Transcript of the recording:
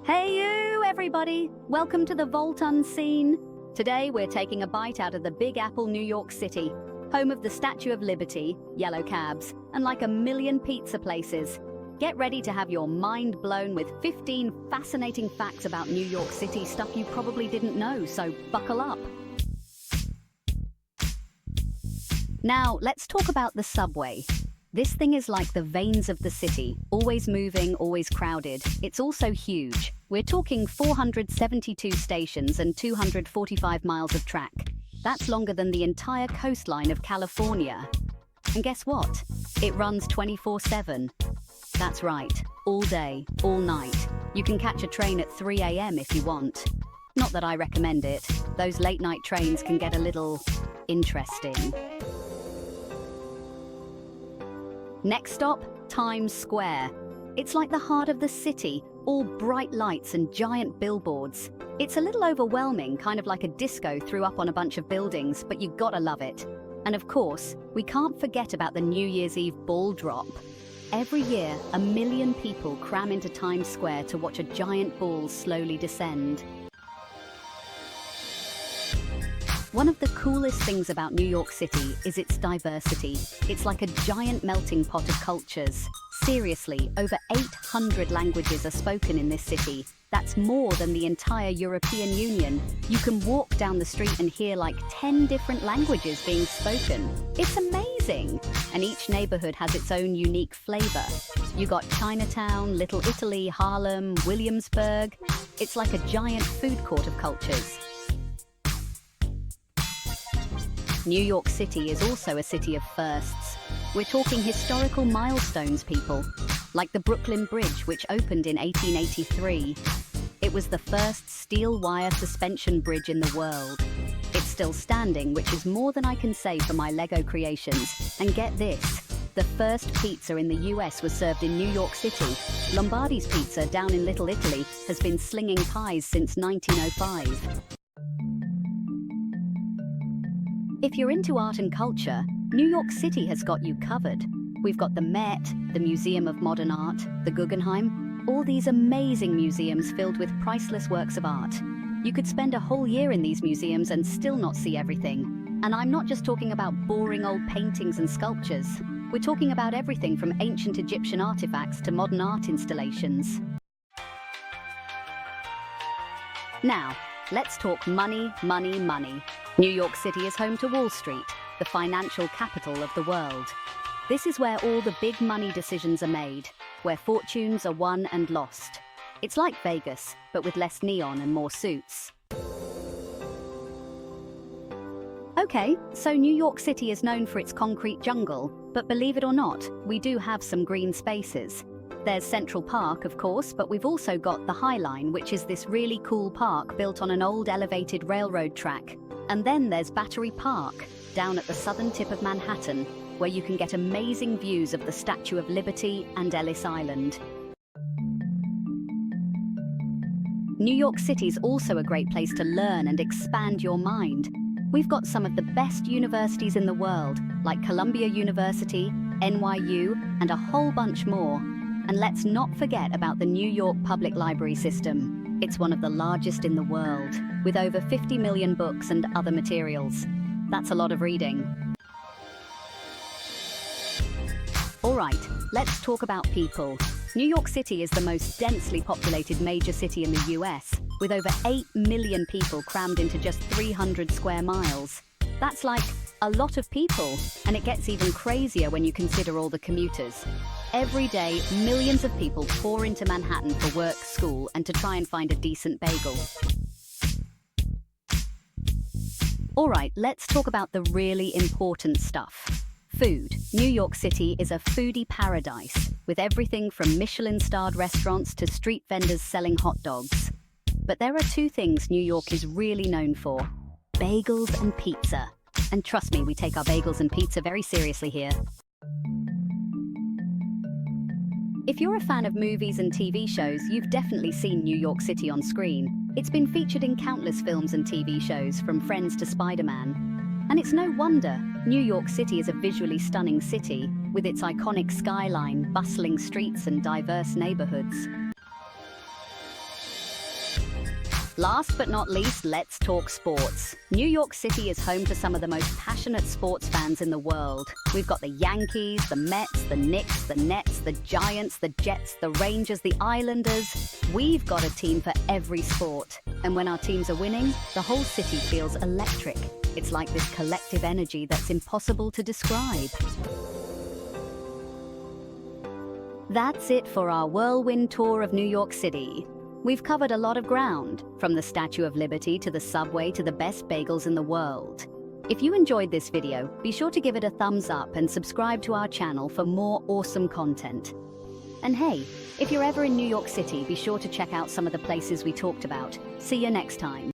Hey you, everybody! Welcome to the Vault Unseen. Today we're taking a bite out of the Big Apple, New York City, home of the Statue of Liberty, yellow cabs, and like a million pizza places. Get ready to have your mind blown with 15 fascinating facts about New York City, stuff you probably didn't know, so buckle up. Now, let's talk about the subway. This thing is like the veins of the city, always moving, always crowded. It's also huge. We're talking 472 stations and 245 miles of track. That's longer than the entire coastline of California. And guess what? It runs 24/7. That's right, all day, all night. You can catch a train at 3 a.m. if you want. Not that I recommend it. Those late night trains can get a little interesting. Next stop, Times Square. It's like the heart of the city, all bright lights and giant billboards. It's a little overwhelming, kind of like a disco threw up on a bunch of buildings, but you gotta love it. And of course, we can't forget about the New Year's Eve ball drop. Every year, 1 million people cram into Times Square to watch a giant ball slowly descend. One of the coolest things about New York City is its diversity. It's like a giant melting pot of cultures. Seriously, over 800 languages are spoken in this city. That's more than the entire European Union. You can walk down the street and hear like 10 different languages being spoken. It's amazing! And each neighborhood has its own unique flavor. You got Chinatown, Little Italy, Harlem, Williamsburg. It's like a giant food court of cultures. New York City is also a city of firsts. We're talking historical milestones, people, like the Brooklyn Bridge, which opened in 1883. It was the first steel wire suspension bridge in the world. It's still standing, which is more than I can say for my Lego creations. And get this, the first pizza in the US was served in New York City. Lombardi's Pizza down in Little Italy has been slinging pies since 1905. If you're into art and culture, New York City has got you covered. We've got the Met, the Museum of Modern Art, the Guggenheim, all these amazing museums filled with priceless works of art. You could spend a whole year in these museums and still not see everything. And I'm not just talking about boring old paintings and sculptures. We're talking about everything from ancient Egyptian artifacts to modern art installations. Now, let's talk money, money, money. New York City is home to Wall Street, the financial capital of the world. This is where all the big money decisions are made, where fortunes are won and lost. It's like Vegas, but with less neon and more suits. Okay, so New York City is known for its concrete jungle, but believe it or not, we do have some green spaces. There's Central Park, of course, but we've also got the High Line, which is this really cool park built on an old elevated railroad track. And then there's Battery Park, down at the southern tip of Manhattan, where you can get amazing views of the Statue of Liberty and Ellis Island. New York City's also a great place to learn and expand your mind. We've got some of the best universities in the world, like Columbia University, NYU, and a whole bunch more. And let's not forget about the New York Public Library System. It's one of the largest in the world, with over 50 million books and other materials. That's a lot of reading. All right, let's talk about people. New York City is the most densely populated major city in the US, with over 8 million people crammed into just 300 square miles. That's like a lot of people, and it gets even crazier when you consider all the commuters. Every day, millions of people pour into Manhattan for work, school, and to try and find a decent bagel. All right, let's talk about the really important stuff. Food. New York City is a foodie paradise, with everything from Michelin-starred restaurants to street vendors selling hot dogs. But there are two things New York is really known for: bagels and pizza. And trust me, we take our bagels and pizza very seriously here. If you're a fan of movies and TV shows, you've definitely seen New York City on screen. It's been featured in countless films and TV shows, from Friends to Spider-Man. And it's no wonder. New York City is a visually stunning city, with its iconic skyline, bustling streets, and diverse neighborhoods. Last but not least, let's talk sports. New York City is home to some of the most passionate sports fans in the world. We've got the Yankees, the Mets, the Knicks, the Nets, the Giants, the Jets, the Rangers, the Islanders. We've got a team for every sport. And when our teams are winning, the whole city feels electric. It's like this collective energy that's impossible to describe. That's it for our whirlwind tour of New York City. We've covered a lot of ground, from the Statue of Liberty to the subway to the best bagels in the world. If you enjoyed this video, be sure to give it a thumbs up and subscribe to our channel for more awesome content. And hey, if you're ever in New York City, be sure to check out some of the places we talked about. See you next time.